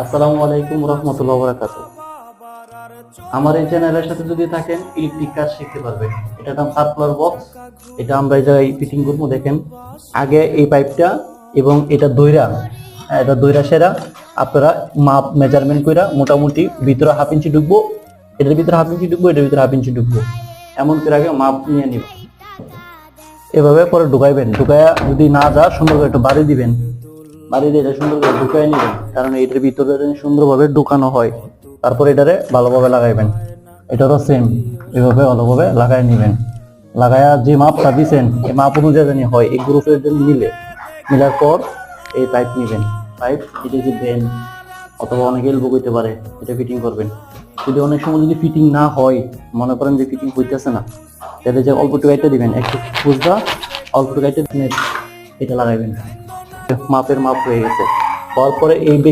আসসালামু আলাইকুম রহমতুল্লাহ বারাকাতুহু। আমার এই চ্যানেলের সাথে যদি থাকেন ইলেকট্রিক কাজ শিখতে পারবেন। এটা নাম সার্কুলার বক্স। এটা আমরা এই জায়গায় ফিটিং করবো। দেখেন, আগে এই পাইপটা এবং এটা দইরা সেরা আপনারা মাপ মেজারমেন্ট কইরা মোটামুটি ভিতরে হাফ ইঞ্চি ঢুকবো, এটার ভিতরে হাফ ইঞ্চি ঢুকবো, এটার ভিতরে হাফ ইঞ্চি ঢুকবো, এমন করে আগে মাপ নিয়ে নিব। এভাবে পরে ঢুকাইবেন। ঢুকায়া যদি না যা সুন্দর করে একটু বাড়ি দিবেন, বাড়ি দিয়ে এটা সুন্দর করে ঢুকাই নিবেন, কারণ এটার ভিতরে যেন সুন্দরভাবে ঢুকানো হয়। তারপর এটারে ভালোভাবে লাগাইবেন। এটারও সেম, এভাবে ভালোভাবে লাগাই নিবেন। লাগায়া যে মাপটা দিছেন এই মাপ অনুযায়ী জানি হয়, এই গ্রুপের জন্য মিলার পর এই পাইপ নিবেন। পাইপ এটা যে দেন অথবা অনেক এলবো করতে পারে, এটা ফিটিং করবেন। যদি অনেক সময় যদি ফিটিং না হয়, মনে করেন যে ফিটিং হইতেছে না, তাহলে যে অল্প একটু গাইতে দিবেন, একটু বুঝবা অল্প একটু গাইতে এটা লাগাইবেন। মাপের মাপ হয়ে গেছে। হওয়ার পরে এই বেশি